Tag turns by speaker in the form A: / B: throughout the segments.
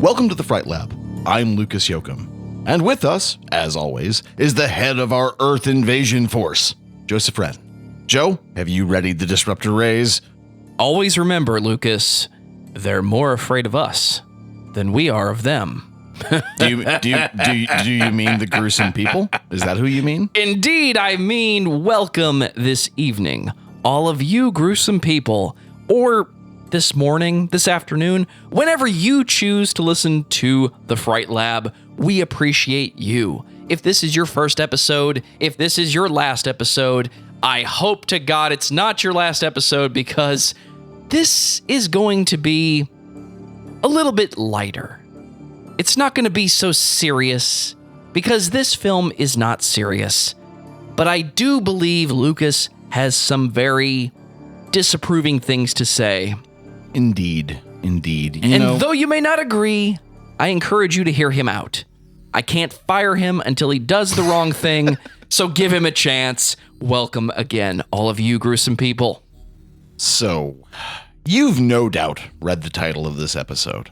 A: Welcome to the Fright Lab. I'm Lucas Yoakum. And with us, as always, is the head of our Earth invasion force, Joseph Wren. Joe, have you readied the disruptor rays?
B: Always remember, Lucas, they're more afraid of us than we are of them.
A: Do you mean the gruesome people? Is that who you mean?
B: Indeed, I mean welcome this evening, all of you gruesome people, or this morning, this afternoon, whenever you choose to listen to the Fright Lab, we appreciate you. If this is your first episode, if this is your last episode, I hope to God it's not your last episode, because this is going to be a little bit lighter. It's not going to be so serious, because this film is not serious. But I do believe Lucas has some very disapproving things to say.
A: Indeed.
B: Though you may not agree, I encourage you to hear him out. I can't fire him until he does the wrong thing, so give him a chance. Welcome again, all of you gruesome people.
A: So, you've no doubt read the title of this episode.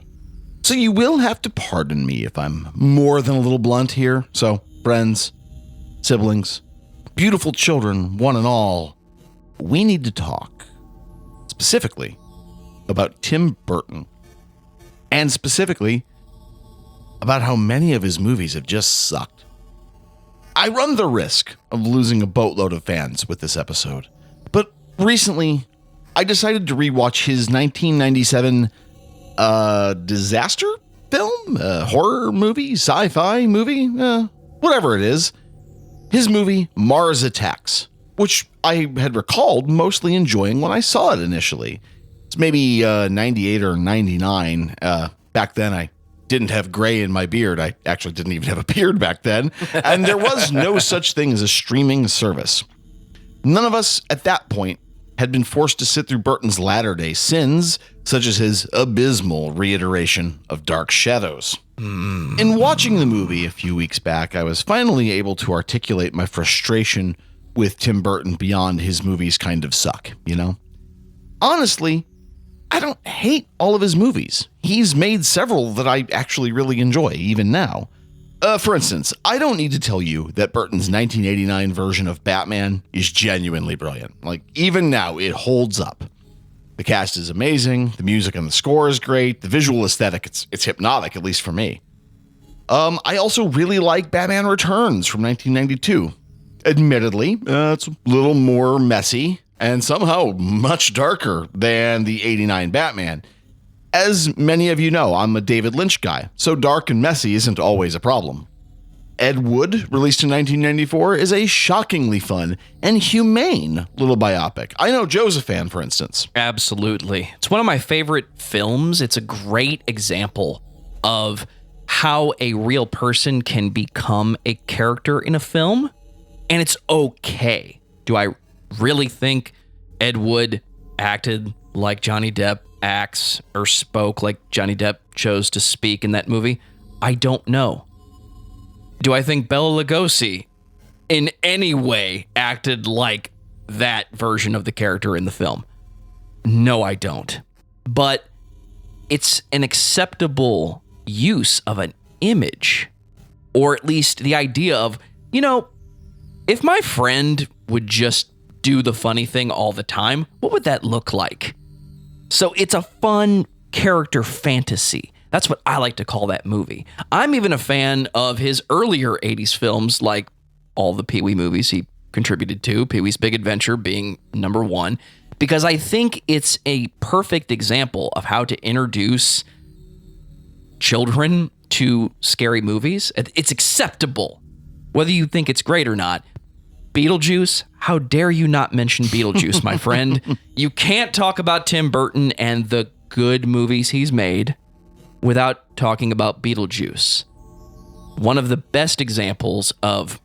A: So you will have to pardon me if I'm more than a little blunt here. So, friends, siblings, beautiful children, one and all, we need to talk. Specifically about Tim Burton. And specifically about how many of his movies have just sucked. I run the risk of losing a boatload of fans with this episode. But recently, I decided to rewatch his 1997 disaster film, horror movie, sci-fi movie, whatever it is. His movie, Mars Attacks, which I had recalled mostly enjoying when I saw it initially. It's maybe 98 or 99. Back then, I didn't have gray in my beard. I actually didn't even have a beard back then. And there was no such thing as a streaming service. None of us at that point had been forced to sit through Burton's latter-day sins, such as his abysmal reiteration of Dark Shadows. In watching the movie a few weeks back, I was finally able to articulate my frustration with Tim Burton beyond his movies kind of suck, you know? Honestly, I don't hate all of his movies. He's made several that I actually really enjoy, even now. For instance, I don't need to tell you that Burton's 1989 version of Batman is genuinely brilliant. Like, even now, it holds up. The cast is amazing, the music and the score is great, the visual aesthetic, it's hypnotic, at least for me. I also really like Batman Returns from 1992. Admittedly, it's a little more messy, and somehow much darker than the 89 Batman. As many of you know, I'm a David Lynch guy, so dark and messy isn't always a problem. Ed Wood, released in 1994, is a shockingly fun and humane little biopic. I know Joe's a fan, for instance.
B: Absolutely. It's one of my favorite films. It's a great example of how a real person can become a character in a film, and it's okay. Do I really think Ed Wood acted like Johnny Depp acts or spoke like Johnny Depp chose to speak in that movie? I don't know. Do I think Bela Lugosi in any way acted like that version of the character in the film? No, I don't. But it's an acceptable use of an image, or at least the idea of, if my friend would just do the funny thing all the time, what would that look like? So it's a fun character fantasy. That's what I like to call that movie. I'm even a fan of his earlier 80s films, like all the Pee-wee movies he contributed to, Pee-wee's Big Adventure being number one, because I think it's a perfect example of how to introduce children to scary movies. It's acceptable, whether you think it's great or not. Beetlejuice, how dare you not mention Beetlejuice, my friend? You can't talk about Tim Burton and the good movies he's made without talking about Beetlejuice. One of the best examples of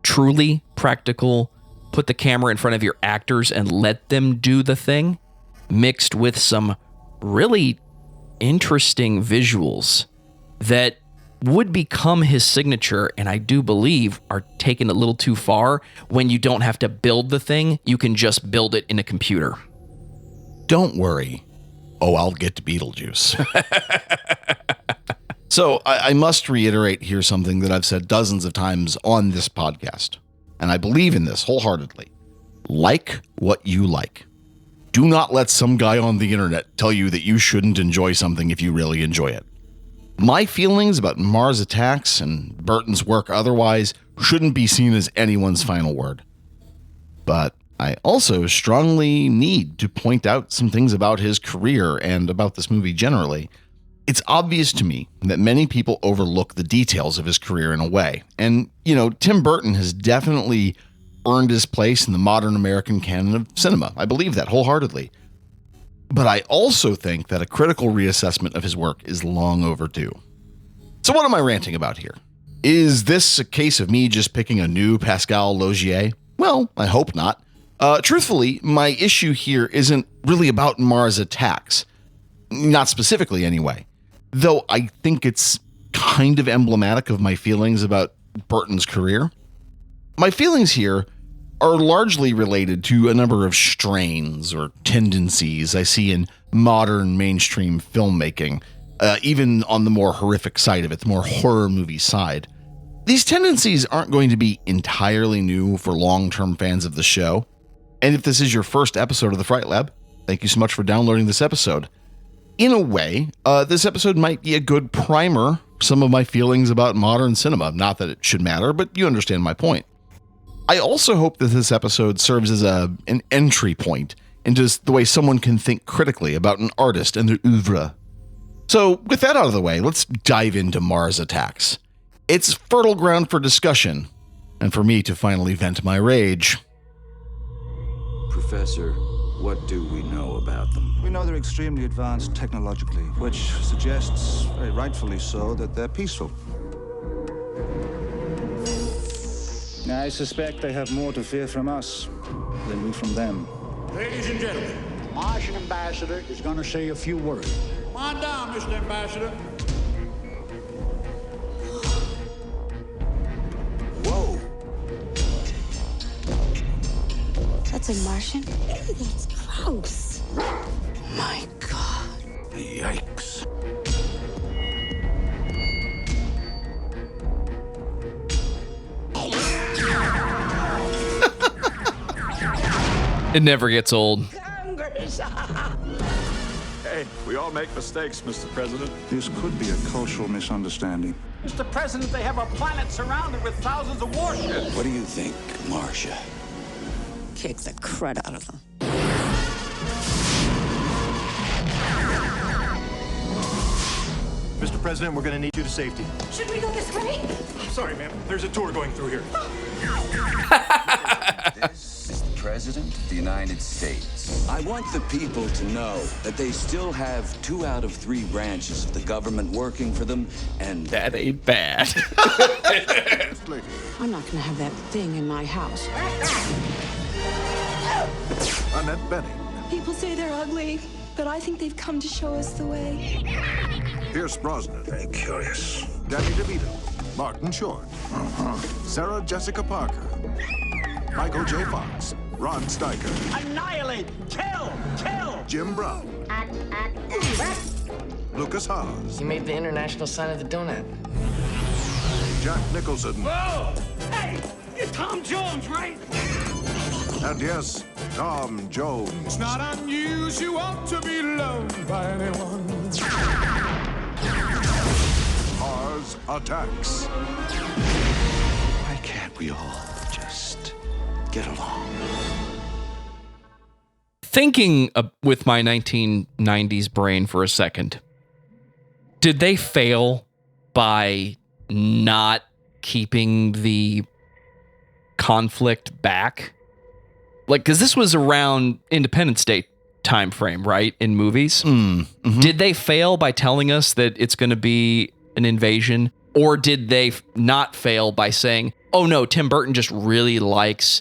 B: truly practical, put the camera in front of your actors and let them do the thing, mixed with some really interesting visuals that would become his signature, and I do believe are taken a little too far. When you don't have to build the thing, you can just build it in a computer.
A: Don't worry. Oh, I'll get to Beetlejuice. So I must reiterate here something that I've said dozens of times on this podcast, and I believe in this wholeheartedly. Like what you like. Do not let some guy on the internet tell you that you shouldn't enjoy something if you really enjoy it. My feelings about Mars Attacks and Burton's work otherwise shouldn't be seen as anyone's final word. But I also strongly need to point out some things about his career and about this movie generally. It's obvious to me that many people overlook the details of his career in a way. And, Tim Burton has definitely earned his place in the modern American canon of cinema. I believe that wholeheartedly. But I also think that a critical reassessment of his work is long overdue. So what am I ranting about here? Is this a case of me just picking a new Pascal Laugier? Well, I hope not. Truthfully, my issue here isn't really about Mars Attacks. Not specifically, anyway. Though I think it's kind of emblematic of my feelings about Burton's career. My feelings here are largely related to a number of strains or tendencies I see in modern mainstream filmmaking, even on the more horrific side of it, the more horror movie side. These tendencies aren't going to be entirely new for long-term fans of the show. And if this is your first episode of the Fright Lab, thank you so much for downloading this episode. In a way, this episode might be a good primer for some of my feelings about modern cinema. Not that it should matter, but you understand my point. I also hope that this episode serves as an entry point into the way someone can think critically about an artist and their oeuvre. So with that out of the way, let's dive into Mars Attacks. It's fertile ground for discussion, and for me to finally vent my rage.
C: Professor, what do we know about them?
D: We know they're extremely advanced technologically, which suggests, very rightfully so, that they're peaceful. I suspect they have more to fear from us than we from them.
E: Ladies and gentlemen,
F: the Martian ambassador is going to say a few words.
E: come on down, Mr. Ambassador.
C: Whoa!
G: That's a Martian? Ew, that's gross. My God.
C: Yikes.
B: It never gets old.
H: Hey, we all make mistakes, Mr. President.
D: This could be a cultural misunderstanding.
E: Mr. President, they have a planet surrounded with thousands of warships.
C: What do you think, Marcia?
G: Kick the crud out of them.
H: Mr. President, we're going to need you to safety.
G: Should we go this way?
H: Sorry, ma'am. There's a tour going through here.
C: This is the President of the United States. I want the people to know that they still have 2 out of 3 branches of the government working for them, and
B: That ain't bad.
G: I'm not gonna have that thing in my house.
H: Annette Benning.
I: People say they're ugly, but I think they've come to show us the way.
H: Pierce Brosnan.
C: very curious.
H: Danny DeVito. Martin Short. Sarah Jessica Parker. Michael J. Fox. Ron Steiger.
E: Annihilate! Kill! Kill!
H: Jim Brown. Lucas Haas.
J: You made the international sign of the donut.
H: Jack Nicholson.
E: Whoa! Hey! You're Tom Jones, right?
H: And yes, Tom Jones.
E: It's not unusual to be loved by anyone.
H: Mars Attacks.
C: Why can't we all just get along?
B: Thinking with my 1990s brain for a second, did they fail by not keeping the conflict back? Like, because this was around Independence Day time frame, right? In movies.
A: Mm-hmm.
B: Did they fail by telling us that it's going to be an invasion? Or did they not fail by saying, oh no, Tim Burton just really likes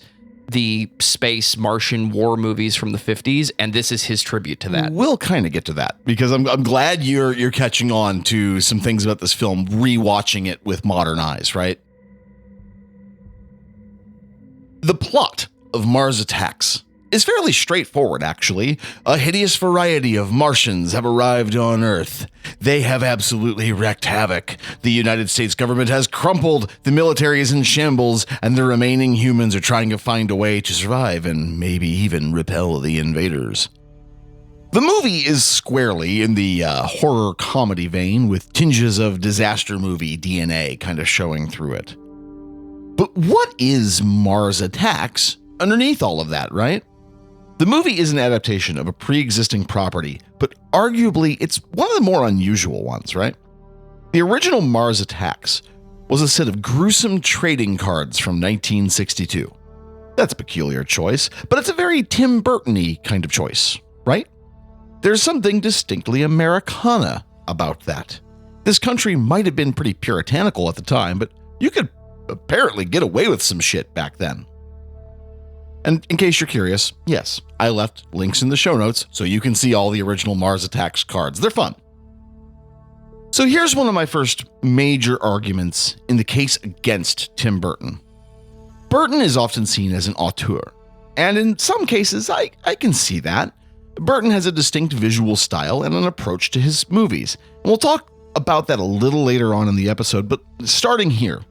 B: the space Martian war movies from the 50s, and this is his tribute to that?
A: We'll kind of get to that, because I'm glad you're catching on to some things about this film, rewatching it with modern eyes, right? The plot of Mars Attacks is fairly straightforward, actually. A hideous variety of Martians have arrived on Earth. They have absolutely wreaked havoc. The United States government has crumpled, the military is in shambles, and the remaining humans are trying to find a way to survive and maybe even repel the invaders. The movie is squarely in the horror comedy vein, with tinges of disaster movie DNA kind of showing through it. But what is Mars Attacks underneath all of that, right? The movie is an adaptation of a pre-existing property, but arguably it's one of the more unusual ones, right? The original Mars Attacks was a set of gruesome trading cards from 1962. That's a peculiar choice, but it's a very Tim Burton-y kind of choice, right? There's something distinctly Americana about that. This country might have been pretty puritanical at the time, but you could apparently get away with some shit back then. And in case you're curious, yes, I left links in the show notes so you can see all the original Mars Attacks cards. They're fun. So here's one of my first major arguments in the case against Tim Burton. Burton is often seen as an auteur, and in some cases, I can see that. Burton has a distinct visual style and an approach to his movies. And we'll talk about that a little later on in the episode, but starting here,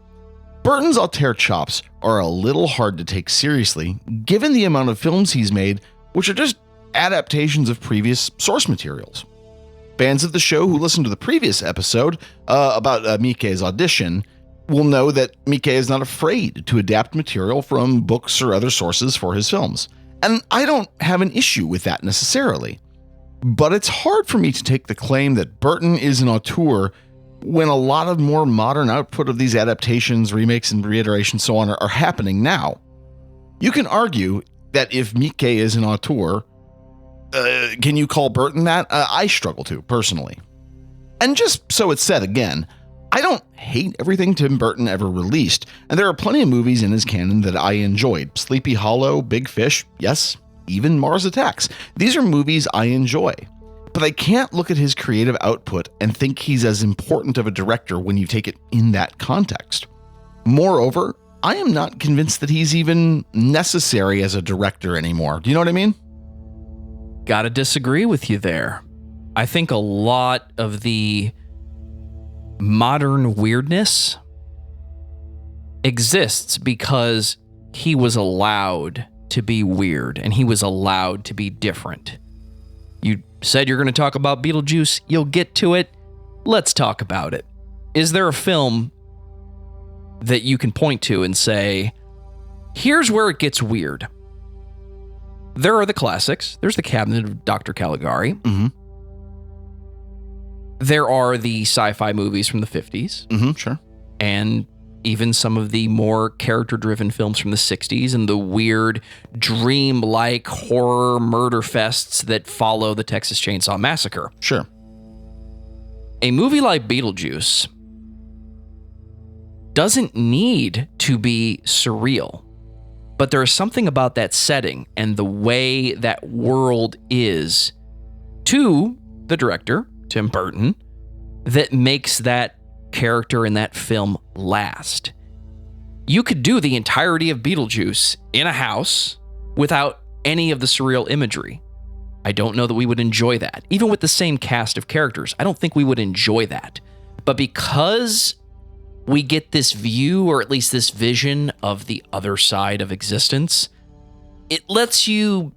A: Burton's auteur chops are a little hard to take seriously, given the amount of films he's made, which are just adaptations of previous source materials. Fans of the show who listened to the previous episode about Miike's audition will know that Miike is not afraid to adapt material from books or other sources for his films. And I don't have an issue with that necessarily. But it's hard for me to take the claim that Burton is an auteur when a lot of more modern output of these adaptations, remakes, and reiterations, so on, are happening now. You can argue that if Miike is an auteur, can you call Burton that? I struggle to, personally. And just so it's said again, I don't hate everything Tim Burton ever released, and there are plenty of movies in his canon that I enjoyed. Sleepy Hollow, Big Fish, yes, even Mars Attacks. These are movies I enjoy. But I can't look at his creative output and think he's as important of a director when you take it in that context. Moreover, I am not convinced that he's even necessary as a director anymore. Do you know what I mean?
B: Gotta disagree with you there. I think a lot of the modern weirdness exists because he was allowed to be weird and he was allowed to be different. You said you're going to talk about Beetlejuice. You'll get to it. Let's talk about it. Is there a film that you can point to and say, here's where it gets weird? There are the classics. There's The Cabinet of Dr. Caligari.
A: Mm-hmm.
B: There are the sci-fi movies from the 50s.
A: Mm-hmm, sure.
B: And even some of the more character-driven films from the 60s and the weird, dream-like horror murder fests that follow the Texas Chainsaw Massacre.
A: Sure.
B: A movie like Beetlejuice doesn't need to be surreal, but there is something about that setting and the way that world is to the director, Tim Burton, that makes that character in that film last. You could do the entirety of Beetlejuice in a house without any of the surreal imagery. I don't know that we would enjoy that. Even with the same cast of characters, I don't think we would enjoy that. But because we get this view, or at least this vision of the other side of existence, it lets you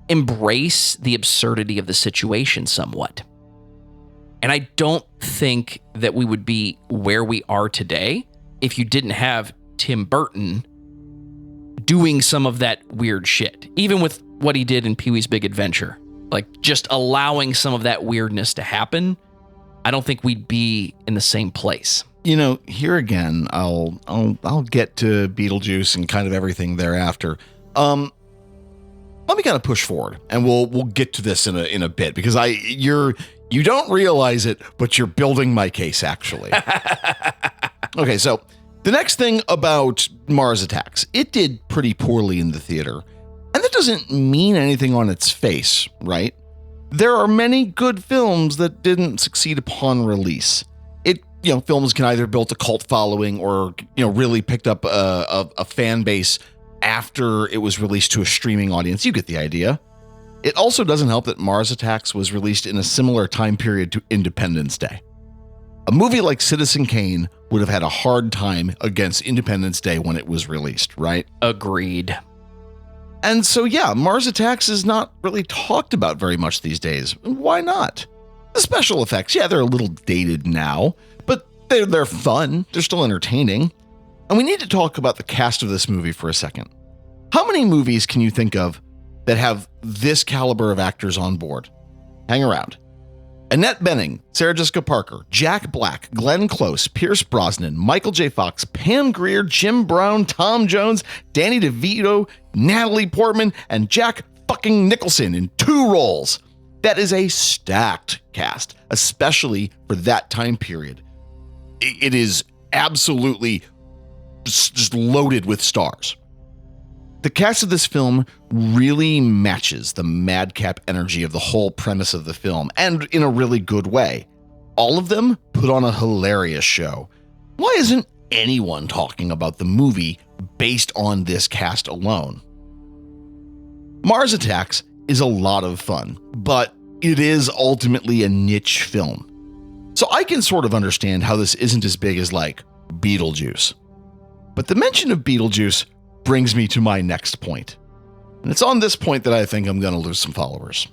B: embrace the absurdity of the situation somewhat. And I don't think that we would be where we are today if you didn't have Tim Burton doing some of that weird shit, even with what he did in Pee-wee's Big Adventure. Like, just allowing some of that weirdness to happen, I don't think we'd be in the same place.
A: You know, here again, I'll get to Beetlejuice and kind of everything thereafter. Let me kind of push forward, and we'll get to this in a bit, because you don't realize it, but you're building my case, actually. Okay, so the next thing about Mars Attacks, it did pretty poorly in the theater, and that doesn't mean anything on its face, right? There are many good films that didn't succeed upon release. Films can either build a cult following or, really picked up a fan base after it was released to a streaming audience. You get the idea. It also doesn't help that Mars Attacks was released in a similar time period to Independence Day. A movie like Citizen Kane would have had a hard time against Independence Day when it was released, right?
B: Agreed.
A: And so, yeah, Mars Attacks is not really talked about very much these days. Why not? The special effects, yeah, they're a little dated now, but they're fun. They're still entertaining. And we need to talk about the cast of this movie for a second. How many movies can you think of that have this caliber of actors on board? Hang around. Annette Bening, Sarah Jessica Parker, Jack Black, Glenn Close, Pierce Brosnan, Michael J. Fox, Pam Grier, Jim Brown, Tom Jones, Danny DeVito, Natalie Portman, and Jack fucking Nicholson in 2 roles. That is a stacked cast, especially for that time period. It is absolutely just loaded with stars. The cast of this film really matches the madcap energy of the whole premise of the film, and in a really good way. All of them put on a hilarious show. Why isn't anyone talking about the movie based on this cast alone? Mars Attacks is a lot of fun, but it is ultimately a niche film. So I can sort of understand how this isn't as big as like Beetlejuice. But the mention of Beetlejuice brings me to my next point. And it's on this point that I think I'm going to lose some followers.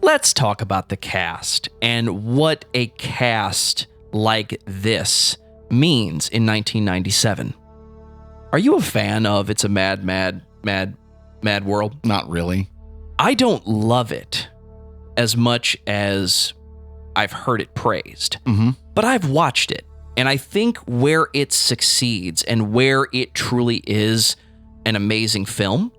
B: Let's talk about the cast and what a cast like this means in 1997. Are you a fan of It's a Mad World?
A: Not really.
B: I don't love it as much as I've heard it praised, but I've watched it. And I think where it succeeds and where it truly is an amazing film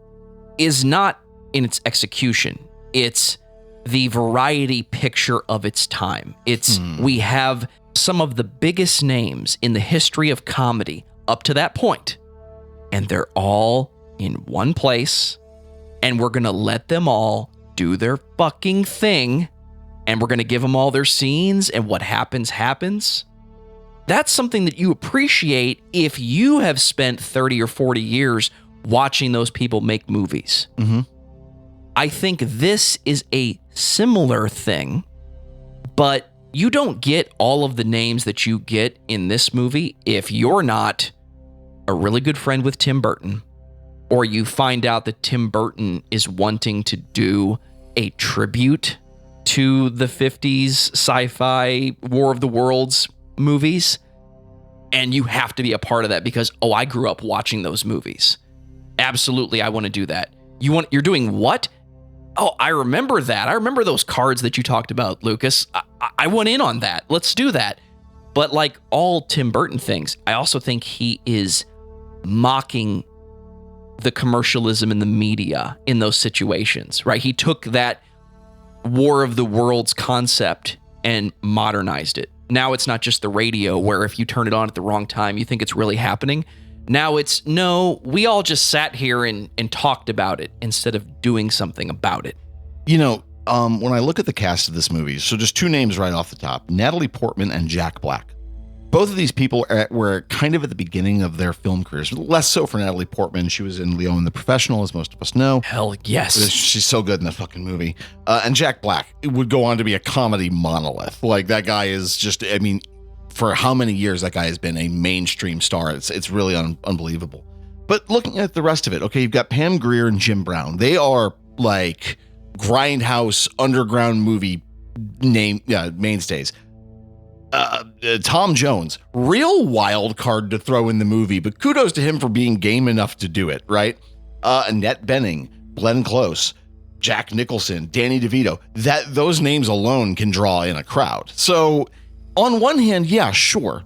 B: is not in its execution. It's the variety picture of its time. We have some of the biggest names in the history of comedy up to that point, and they're all in one place, and we're going to let them all do their fucking thing, and we're going to give them all their scenes, and what happens, happens. That's something that you appreciate if you have spent 30 or 40 years watching those people make movies. I think this is a similar thing, but you don't get all of the names that you get in this movie if you're not a really good friend with Tim Burton, or you find out that Tim Burton is wanting to do a tribute to the 50s sci-fi War of the Worlds movies, and you have to be a part of that because, oh, I grew up watching those movies. Absolutely, I want to do that. You're doing what? Oh, I remember that. I remember those cards that you talked about, Lucas. I went in on that. Let's do that. But like all Tim Burton things, I also think he is mocking the commercialism in the media in those situations, right? He took that War of the Worlds concept and modernized it. Now it's not just the radio where if you turn it on at the wrong time, you think it's really happening. Now it's, no, we all just sat here and talked about it instead of doing something about it.
A: You know, when I look at the cast of this movie, so just 2 names right off the top, Natalie Portman and Jack Black. Both of these people were kind of at the beginning of their film careers. Less so for Natalie Portman. She was in Leo and the Professional, as most of us know.
B: Hell yes.
A: She's so good in that fucking movie. And Jack Black would go on to be a comedy monolith. Like, that guy is just, I mean, for how many years that guy has been a mainstream star. It's really unbelievable. But looking at the rest of it, okay, you've got Pam Grier and Jim Brown. They are like grindhouse underground movie mainstays. Tom Jones, real wild card to throw in the movie, but kudos to him for being game enough to do it, right? Annette Bening, Glenn Close, Jack Nicholson, Danny DeVito, those names alone can draw in a crowd. So on one hand, yeah, sure.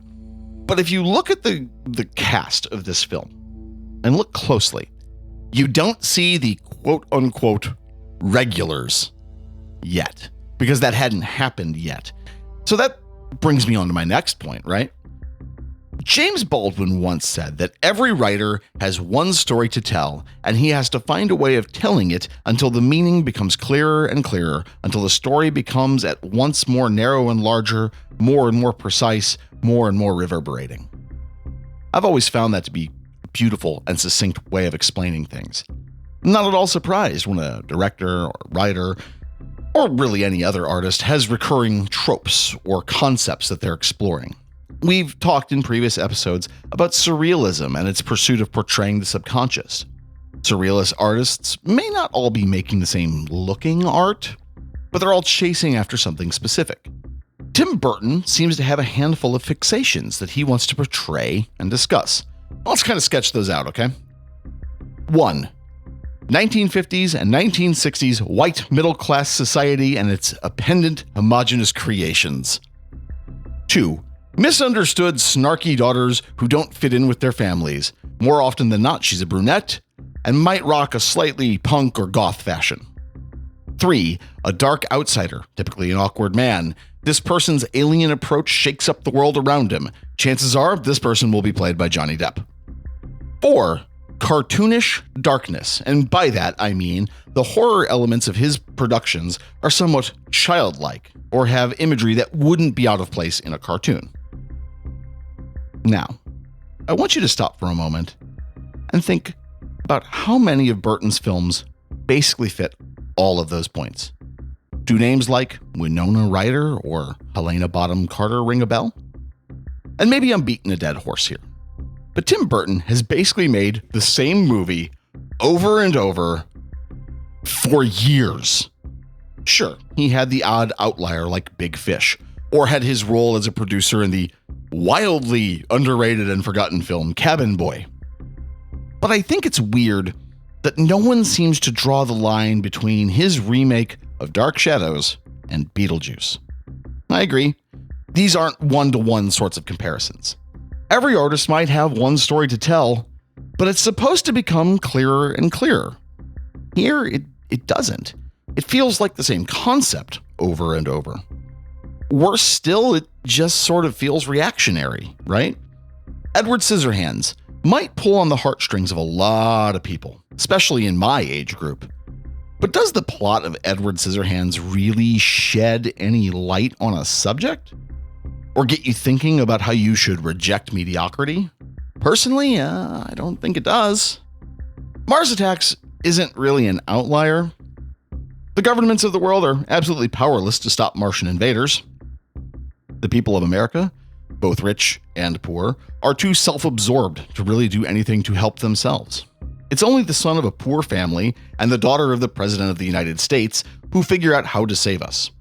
A: But if you look at the cast of this film and look closely, you don't see the quote unquote regulars yet, because that hadn't happened yet. So that brings me on to my next point, right? James Baldwin once said that every writer has one story to tell, and he has to find a way of telling it until the meaning becomes clearer and clearer, until the story becomes at once more narrow and larger, more and more precise, more and more reverberating. I've always found that to be beautiful and succinct way of explaining things. I'm not at all surprised when a director or writer, or really any other artist, has recurring tropes or concepts that they're exploring. We've talked in previous episodes about surrealism and its pursuit of portraying the subconscious. Surrealist artists may not all be making the same looking art, but they're all chasing after something specific. Tim Burton seems to have a handful of fixations that he wants to portray and discuss. Let's kind of sketch those out, okay? 1. 1950s and 1960s white middle-class society and its appendant homogenous creations. 2. Misunderstood snarky daughters who don't fit in with their families. More often than not, she's a brunette and might rock a slightly punk or goth fashion. 3. A dark outsider, typically an awkward man. This person's alien approach shakes up the world around him. Chances are this person will be played by Johnny Depp. 4. Cartoonish darkness, and by that I mean the horror elements of his productions are somewhat childlike or have imagery that wouldn't be out of place in a cartoon. Now, I want you to stop for a moment and think about how many of Burton's films basically fit all of those points. Do names like Winona Ryder or Helena Bonham Carter ring a bell? And maybe I'm beating a dead horse here, but Tim Burton has basically made the same movie over and over for years. Sure, he had the odd outlier like Big Fish, or had his role as a producer in the wildly underrated and forgotten film Cabin Boy. But I think it's weird that no one seems to draw the line between his remake of Dark Shadows and Beetlejuice. I agree, these aren't one-to-one sorts of comparisons. Every artist might have one story to tell, but it's supposed to become clearer and clearer. Here, it doesn't. It feels like the same concept over and over. Worse still, it just sort of feels reactionary, right? Edward Scissorhands might pull on the heartstrings of a lot of people, especially in my age group. But does the plot of Edward Scissorhands really shed any light on a subject? Or get you thinking about how you should reject mediocrity? Personally, I don't think it does. Mars Attacks isn't really an outlier. The governments of the world are absolutely powerless to stop Martian invaders. The people of America, both rich and poor, are too self-absorbed to really do anything to help themselves. It's only the son of a poor family and the daughter of the President of the United States who figure out how to save us.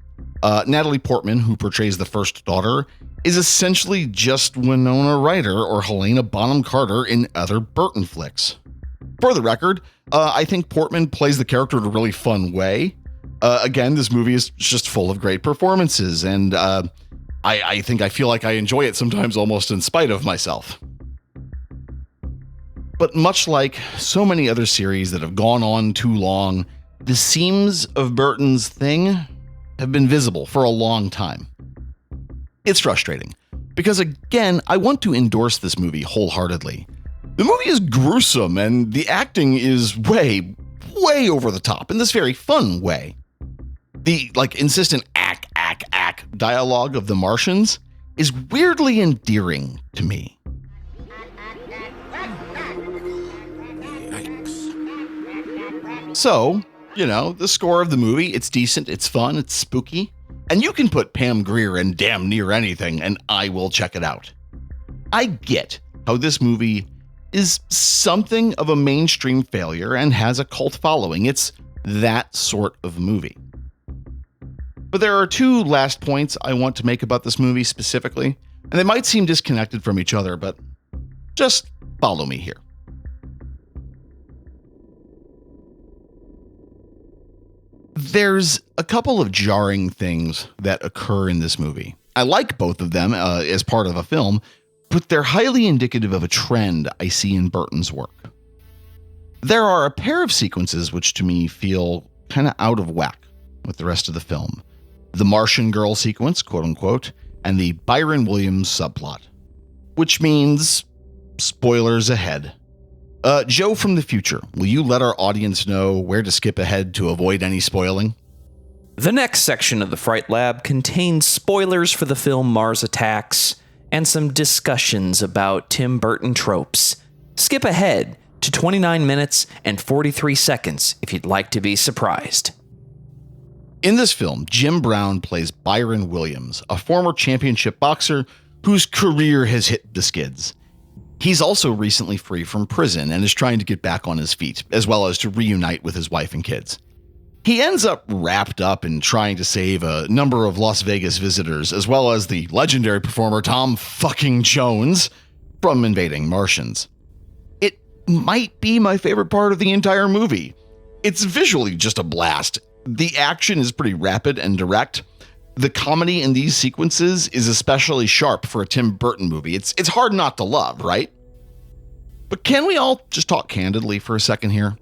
A: Natalie Portman, who portrays the first daughter, is essentially just Winona Ryder or Helena Bonham Carter in other Burton flicks. For the record, I think Portman plays the character in a really fun way. Again, this movie is just full of great performances, and I think I feel like I enjoy it sometimes almost in spite of myself. But much like so many other series that have gone on too long, the seams of Burton's thing have been visible for a long time. It's frustrating, because again, I want to endorse this movie wholeheartedly. The movie is gruesome, and the acting is way over the top in this very fun way. The insistent ack dialogue of the Martians is weirdly endearing to me. So, the score of the movie, it's decent, it's fun, it's spooky, and you can put Pam Grier in damn near anything and I will check it out. I get how this movie is something of a mainstream failure and has a cult following. It's that sort of movie. But there are two last points I want to make about this movie specifically, and they might seem disconnected from each other, but just follow me here. There's a couple of jarring things that occur in this movie. I like both of them as part of a film, but they're highly indicative of a trend I see in Burton's work. There are a pair of sequences which to me feel kind of out of whack with the rest of the film. The Martian girl sequence, quote unquote, and the Byron Williams subplot. Which means, spoilers ahead. Joe from the future, will you let our audience know where to skip ahead to avoid any spoiling?
B: The next section of the Fright Lab contains spoilers for the film Mars Attacks and some discussions about Tim Burton tropes. Skip ahead to 29 minutes and 43 seconds if you'd like to be surprised.
A: In this film, Jim Brown plays Byron Williams, a former championship boxer whose career has hit the skids. He's also recently free from prison and is trying to get back on his feet, as well as to reunite with his wife and kids. He ends up wrapped up in trying to save a number of Las Vegas visitors, as well as the legendary performer Tom fucking Jones, from invading Martians. It might be my favorite part of the entire movie. It's visually just a blast. The action is pretty rapid and direct. The comedy in these sequences is especially sharp for a Tim Burton movie. It's hard not to love, right? But can we all just talk candidly for a second here?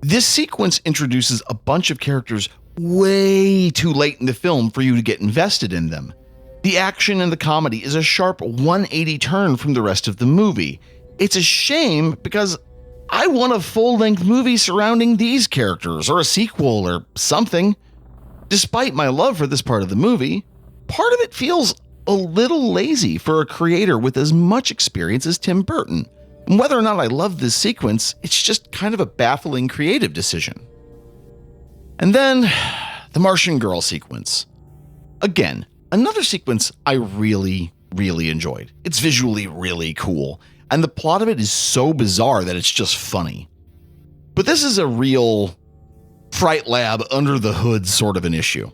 A: This sequence introduces a bunch of characters way too late in the film for you to get invested in them. The action and the comedy is a sharp 180 turn from the rest of the movie. It's a shame because I want a full-length movie surrounding these characters, or a sequel, or something. Despite my love for this part of the movie, part of it feels a little lazy for a creator with as much experience as Tim Burton. And whether or not I love this sequence, it's just kind of a baffling creative decision. And then, the Martian Girl sequence. Again, another sequence I really, really enjoyed. It's visually really cool, and the plot of it is so bizarre that it's just funny. But this is a real Fright Lab under the hood sort of an issue.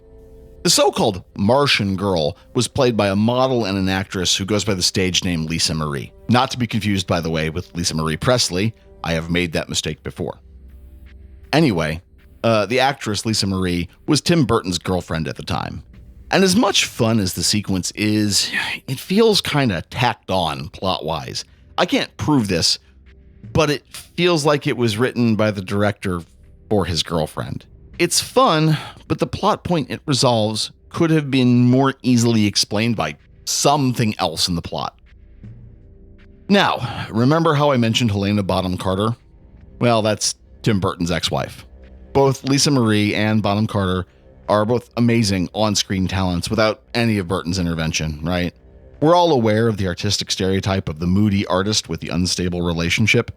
A: The so-called Martian Girl was played by a model and an actress who goes by the stage name Lisa Marie. Not to be confused, by the way, with Lisa Marie Presley. I have made that mistake before. Anyway, the actress Lisa Marie was Tim Burton's girlfriend at the time. And as much fun as the sequence is, it feels kind of tacked on plot-wise. I can't prove this, but it feels like it was written by the director for his girlfriend. It's fun, but the plot point it resolves could have been more easily explained by something else in the plot. Now, remember how I mentioned Helena Bonham Carter? Well, that's Tim Burton's ex-wife. Both Lisa Marie and Bonham Carter are both amazing on-screen talents without any of Burton's intervention, right? We're all aware of the artistic stereotype of the moody artist with the unstable relationship.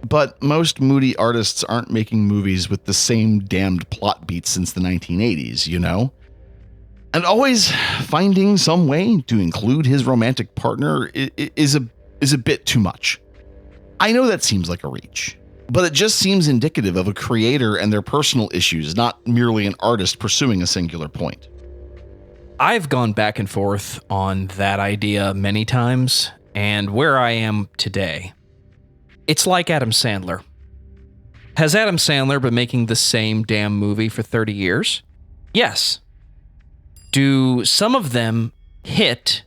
A: But most moody artists aren't making movies with the same damned plot beats since the 1980s, you know? And always finding some way to include his romantic partner is a bit too much. I know that seems like a reach, but it just seems indicative of a creator and their personal issues, not merely an artist pursuing a singular point.
B: I've gone back and forth on that idea many times, and where I am today, it's like Adam Sandler. Has Adam Sandler been making the same damn movie for 30 years? Yes. Do some of them hit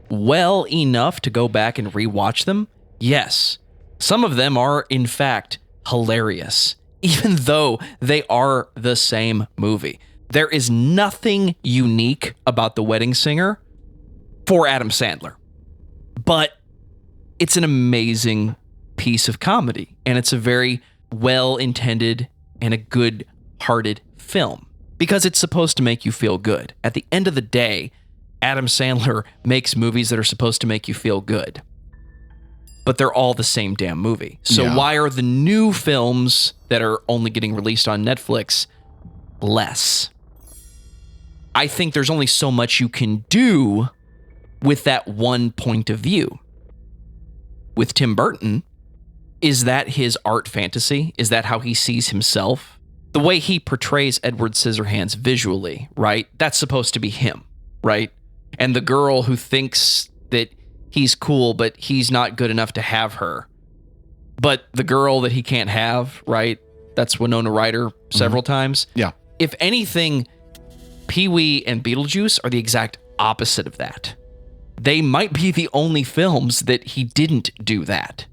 B: well enough to go back and rewatch them? Yes. Some of them are, in fact, hilarious, even though they are the same movie. There is nothing unique about The Wedding Singer for Adam Sandler, but it's an amazing piece of comedy, and it's a very well-intended and a good-hearted film because it's supposed to make you feel good. At the end of the day, Adam Sandler makes movies that are supposed to make you feel good, but they're all the same damn movie. So why are the new films that are only getting released on Netflix less? I think there's only so much you can do with that one point of view. With Tim Burton, is that his art fantasy? Is that how he sees himself? The way he portrays Edward Scissorhands visually, right? That's supposed to be him, right? And the girl who thinks that he's cool, but he's not good enough to have her. But the girl that he can't have, right? That's Winona Ryder several times.
A: Yeah.
B: If anything, Pee-wee and Beetlejuice are the exact opposite of that. They might be the only films that he didn't do that.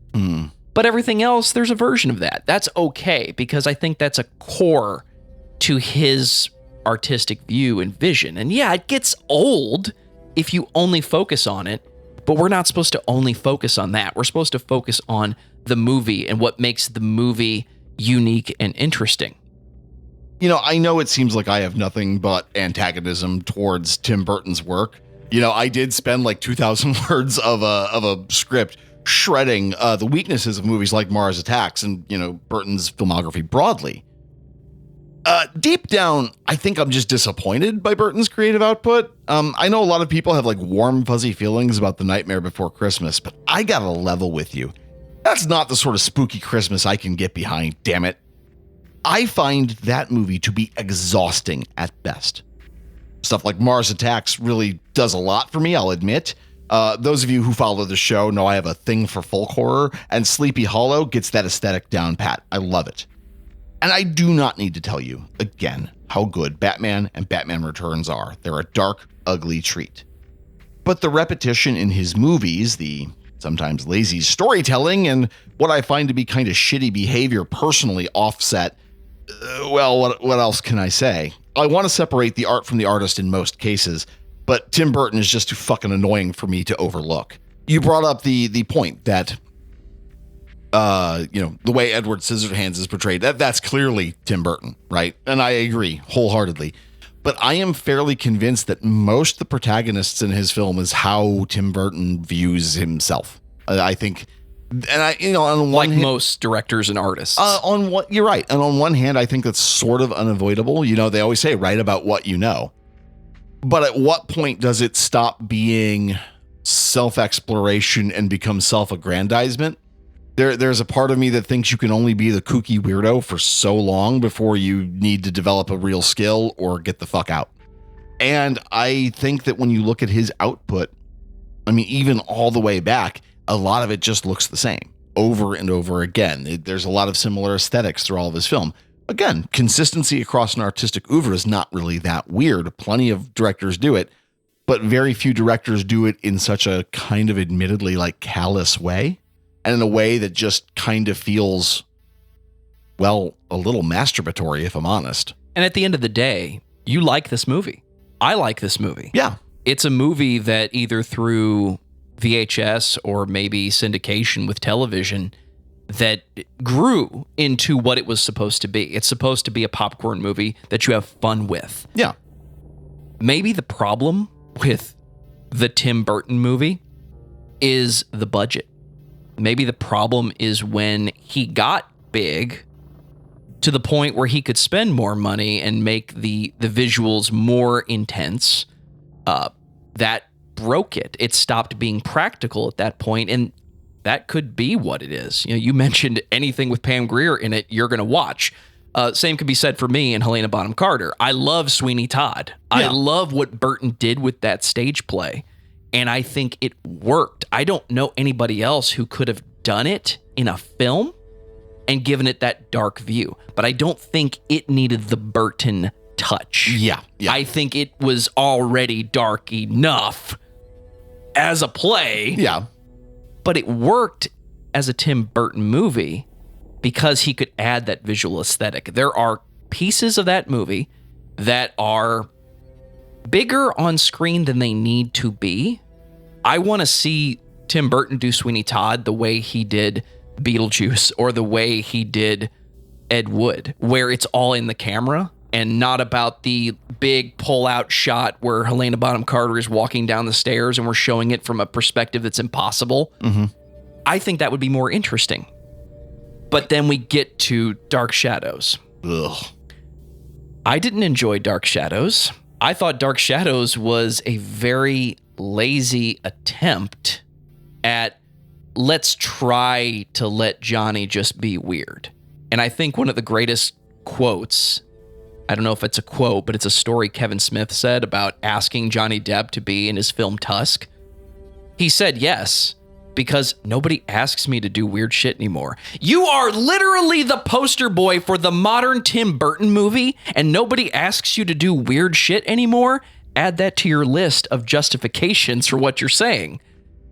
B: But everything else, there's a version of that. That's okay, because I think that's a core to his artistic view and vision. And yeah, it gets old if you only focus on it, but we're not supposed to only focus on that. We're supposed to focus on the movie and what makes the movie unique and interesting.
A: You know, I know it seems like I have nothing but antagonism towards Tim Burton's work. You know, I did spend like 2,000 words of a script shredding the weaknesses of movies like Mars Attacks and, Burton's filmography broadly. Deep down, I think I'm just disappointed by Burton's creative output. I know a lot of people have like warm, fuzzy feelings about The Nightmare Before Christmas, but I gotta level with you. That's not the sort of spooky Christmas I can get behind, damn it. I find that movie to be exhausting at best. Stuff like Mars Attacks really does a lot for me, I'll admit. Those of you who follow the show know I have a thing for folk horror, and Sleepy Hollow gets that aesthetic down pat. I love it. And I do not need to tell you, again, how good Batman and Batman Returns are. They're a dark, ugly treat. But the repetition in his movies, the sometimes lazy storytelling, and what I find to be kind of shitty behavior personally offset, what else can I say? I want to separate the art from the artist in most cases, but Tim Burton is just too fucking annoying for me to overlook. You brought up the point that the way Edward Scissorhands is portrayed, that's clearly Tim Burton, right? And I agree wholeheartedly. But I am fairly convinced that most of the protagonists in his film is how Tim Burton views himself. I think, and on one hand,
B: most directors and artists.
A: You're right. And on one hand, I think that's sort of unavoidable. They always say, write about what you know. But at what point does it stop being self-exploration and become self-aggrandizement? There's a part of me that thinks you can only be the kooky weirdo for so long before you need to develop a real skill or get the fuck out. And I think that when you look at his output, even all the way back, a lot of it just looks the same over and over again. There's a lot of similar aesthetics through all of his film. Again, consistency across an artistic oeuvre is not really that weird. Plenty of directors do it, but very few directors do it in such a kind of admittedly like callous way. And in a way that just kind of feels, a little masturbatory, if I'm honest.
B: And at the end of the day, you like this movie. I like this movie.
A: Yeah.
B: It's a movie that either through VHS or maybe syndication with television that grew into what it was supposed to be. It's supposed to be a popcorn movie that you have fun with.
A: Yeah.
B: Maybe the problem with the Tim Burton movie is the budget. Maybe the problem is when he got big to the point where he could spend more money and make the visuals more intense. That broke it. It stopped being practical at that point, and that could be what it is. You mentioned anything with Pam Grier in it, you're going to watch. Same could be said for me and Helena Bonham Carter. I love Sweeney Todd. Yeah. I love what Burton did with that stage play. And I think it worked. I don't know anybody else who could have done it in a film and given it that dark view. But I don't think it needed the Burton touch.
A: Yeah.
B: I think it was already dark enough as a play.
A: Yeah.
B: But it worked as a Tim Burton movie because he could add that visual aesthetic. There are pieces of that movie that are bigger on screen than they need to be. I want to see Tim Burton do Sweeney Todd the way he did Beetlejuice or the way he did Ed Wood, where it's all in the camera and not about the big pull-out shot where Helena Bonham Carter is walking down the stairs and we're showing it from a perspective that's impossible.
A: Mm-hmm.
B: I think that would be more interesting. But then we get to Dark Shadows.
A: Ugh.
B: I didn't enjoy Dark Shadows. I thought Dark Shadows was a very lazy attempt at let's try to let Johnny just be weird. And I think one of the greatest quotes, I don't know if it's a quote, but it's a story Kevin Smith said about asking Johnny Depp to be in his film Tusk. He said yes, because nobody asks me to do weird shit anymore. You are literally the poster boy for the modern Tim Burton movie, and nobody asks you to do weird shit anymore? Add that to your list of justifications for what you're saying.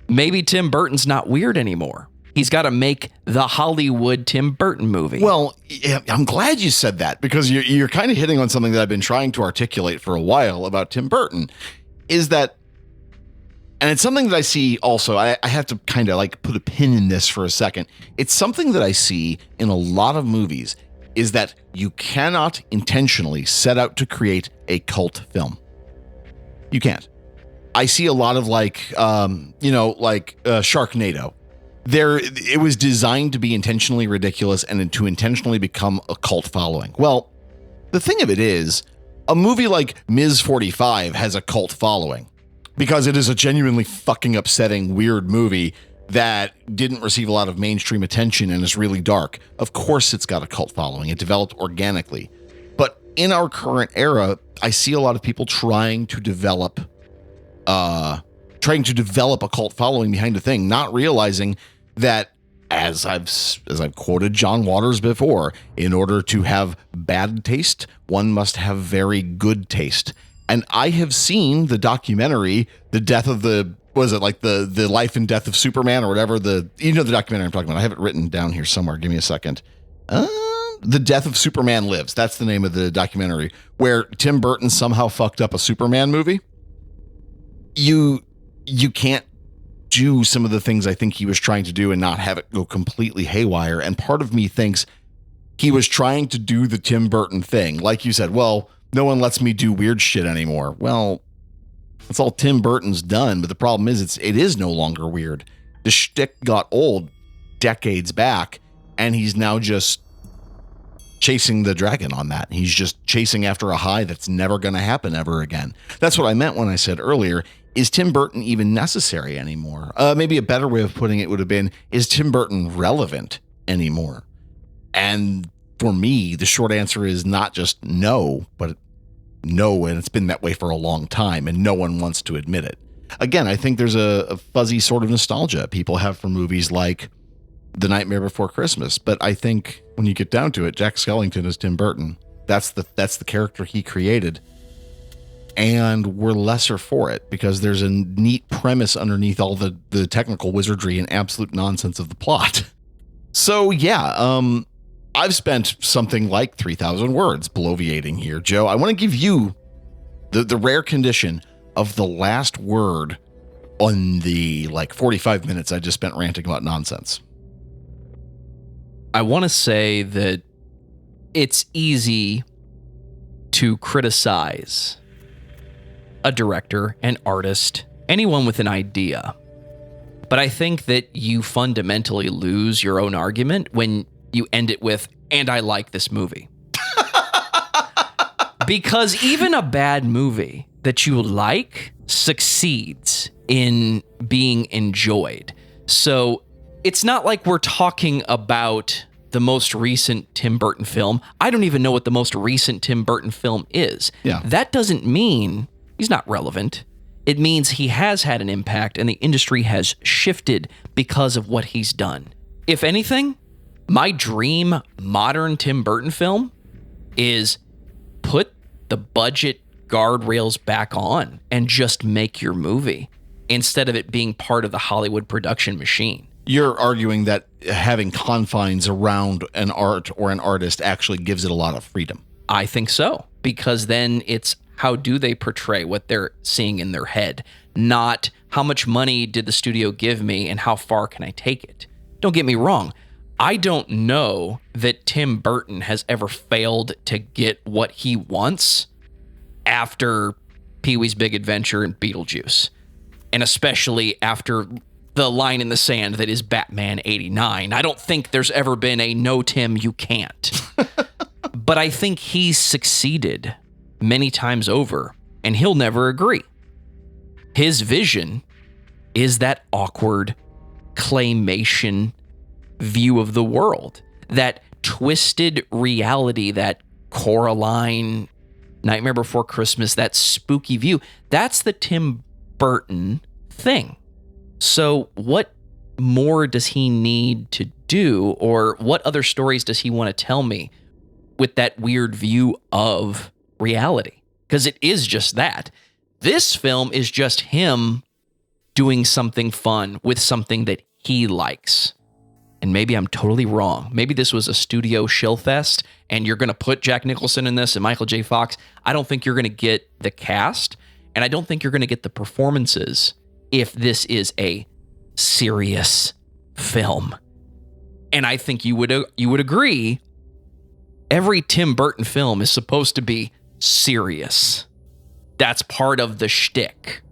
B: Maybe Tim Burton's not weird anymore. He's got to make the Hollywood Tim Burton movie.
A: Well, I'm glad you said that, because you're kind of hitting on something that I've been trying to articulate for a while about Tim Burton, is that, and it's something that I see also, I have to kind of like put a pin in this for a second. It's something that I see in a lot of movies, is that you cannot intentionally set out to create a cult film. You can't. I see a lot of Sharknado, it was designed to be intentionally ridiculous and to intentionally become a cult following. Well, the thing of it is, a movie like Ms. 45 has a cult following because it is a genuinely fucking upsetting, weird movie that didn't receive a lot of mainstream attention and is really dark. Of course it's got a cult following. It developed organically. But in our current era, I see a lot of people trying to develop a cult following behind a thing, not realizing that, as I've quoted John Waters before, in order to have bad taste, one must have very good taste. And I have seen the documentary, The Death of the Life and Death of Superman or whatever, the documentary I'm talking about. I have it written down here somewhere. Give me a second. The Death of Superman Lives. That's the name of the documentary, where Tim Burton somehow fucked up a Superman movie. You can't do some of the things I think he was trying to do and not have it go completely haywire. And part of me thinks he was trying to do the Tim Burton thing. Like you said, well, no one lets me do weird shit anymore. Well, that's all Tim Burton's done. But the problem is it is no longer weird. The shtick got old decades back, and he's now just chasing the dragon on that. He's just chasing after a high that's never going to happen ever again. That's what I meant when I said earlier, is Tim Burton even necessary anymore? Maybe a better way of putting it would have been, is Tim Burton relevant anymore? And for me, the short answer is not just no, but no, and it's been that way for a long time, and no one wants to admit it. Again, I think there's a fuzzy sort of nostalgia people have for movies like The Nightmare Before Christmas, but I think when you get down to it, Jack Skellington is Tim Burton. That's the character he created. And we're lesser for it because there's a neat premise underneath all the technical wizardry and absolute nonsense of the plot. So yeah, I've spent something like 3,000 words bloviating here. Joe, I want to give you the rare condition of the last word on the 45 minutes I just spent ranting about nonsense.
B: I want to say that it's easy to criticize a director, an artist, anyone with an idea. But I think that you fundamentally lose your own argument when you end it with, and I like this movie. Because even a bad movie that you like succeeds in being enjoyed. So it's not like we're talking about the most recent Tim Burton film. I don't even know what the most recent Tim Burton film is.
A: Yeah.
B: That doesn't mean he's not relevant. It means he has had an impact and the industry has shifted because of what he's done. If anything, my dream modern Tim Burton film is put the budget guardrails back on and just make your movie instead of it being part of the Hollywood production machine.
A: You're arguing that having confines around an art or an artist actually gives it a lot of freedom.
B: I think so, because then it's how do they portray what they're seeing in their head, not how much money did the studio give me and how far can I take it. Don't get me wrong. I don't know that Tim Burton has ever failed to get what he wants after Pee-wee's Big Adventure and Beetlejuice, and especially after the line in the sand that is Batman 89. I don't think there's ever been a no, Tim, you can't. But I think he's succeeded many times over, and he'll never agree. His vision is that awkward claymation view of the world, that twisted reality, that Coraline, Nightmare Before Christmas, that spooky view. That's the Tim Burton thing. So what more does he need to do, or what other stories does he want to tell me with that weird view of reality? Because it is just that. This film is just him doing something fun with something that he likes. And maybe I'm totally wrong. Maybe this was a studio shill fest and you're going to put Jack Nicholson in this and Michael J. Fox. I don't think you're going to get the cast, and I don't think you're going to get the performances if this is a serious film. And I think you would agree, every Tim Burton film is supposed to be serious. That's part of the shtick.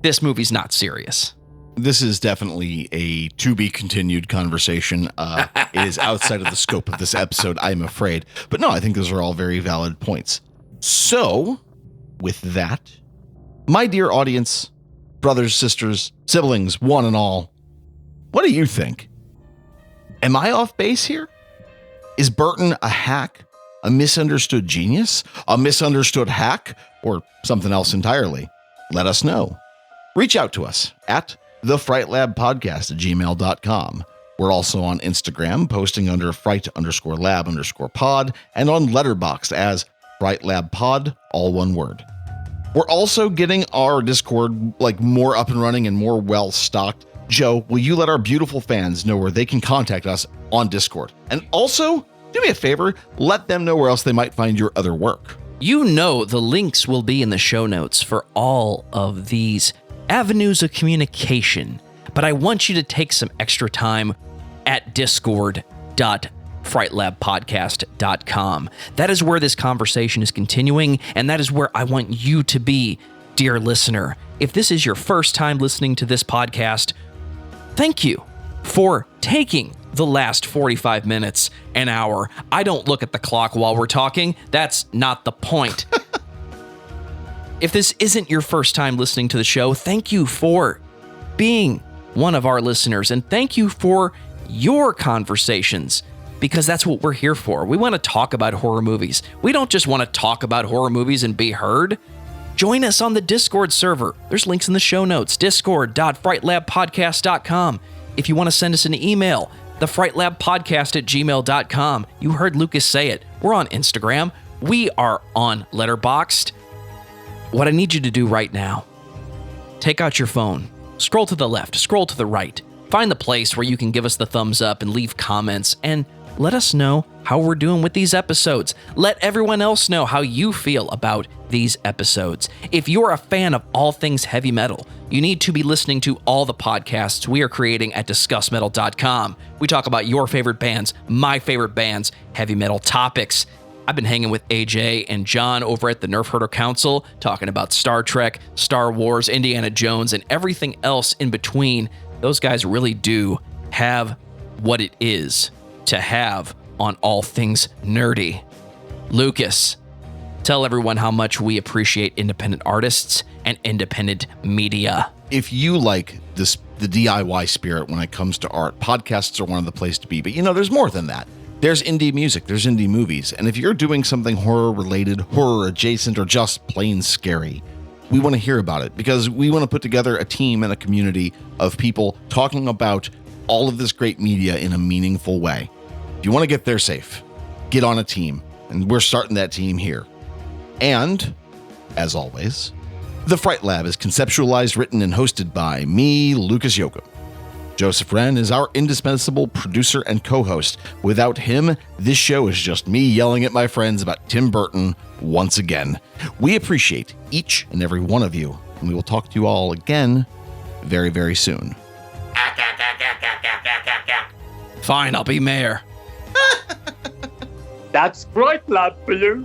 B: This movie's not serious.
A: This is definitely a to-be-continued conversation. It is outside of the scope of this episode, I'm afraid. But no, I think those are all very valid points. So, with that, my dear audience, brothers, sisters, siblings, one and all, what do you think? Am I off base here? Is Burton a hack, a misunderstood genius, a misunderstood hack, or something else entirely? Let us know. Reach out to us at thefrightlabpodcast@gmail.com. We're also on Instagram, posting under fright_lab_pod, and on Letterboxd as Fright Lab Pod, all one word. We're also getting our Discord more up and running and more well stocked. Joe, will you let our beautiful fans know where they can contact us on Discord? And also, do me a favor, let them know where else they might find your other work.
B: You know the links will be in the show notes for all of these avenues of communication, but I want you to take some extra time at discord.frightlabpodcast.com. That is where this conversation is continuing, and that is where I want you to be, dear listener. If this is your first time listening to this podcast, thank you for taking the last 45 minutes, an hour. I don't look at the clock while we're talking. That's not the point. If this isn't your first time listening to the show, thank you for being one of our listeners, and thank you for your conversations, because that's what we're here for. We want to talk about horror movies. We don't just want to talk about horror movies and be heard. Join us on the Discord server. There's links in the show notes, discord.frightlabpodcast.com. If you want to send us an email, thefrightlabpodcast@gmail.com. You heard Lucas say it. We're on Instagram. We are on Letterboxd. What I need you to do right now, take out your phone, scroll to the left, scroll to the right, find the place where you can give us the thumbs up and leave comments, and let us know how we're doing with these episodes. Let everyone else know how you feel about these episodes. If you're a fan of all things heavy metal, you need to be listening to all the podcasts we are creating at discussmetal.com. We talk about your favorite bands, my favorite bands, heavy metal topics. I've been hanging with AJ and John over at the Nerf Herder Council, talking about Star Trek, Star Wars, Indiana Jones, and everything else in between. Those guys really do have what it is to have on all things nerdy. Lucas, tell everyone how much we appreciate independent artists and independent media.
A: If you like the DIY spirit when it comes to art, podcasts are one of the places to be. But there's more than that. There's indie music, there's indie movies, and if you're doing something horror-related, horror-adjacent, or just plain scary, we want to hear about it, because we want to put together a team and a community of people talking about all of this great media in a meaningful way. If you want to get there safe, get on a team, and we're starting that team here. And, as always, The Fright Lab is conceptualized, written, and hosted by me, Lucas Yoakum. Joseph Wren is our indispensable producer and co-host. Without him, this show is just me yelling at my friends about Tim Burton once again. We appreciate each and every one of you, and we will talk to you all again very, very soon.
B: Fine, I'll be mayor.
E: That's Fright Lab for you.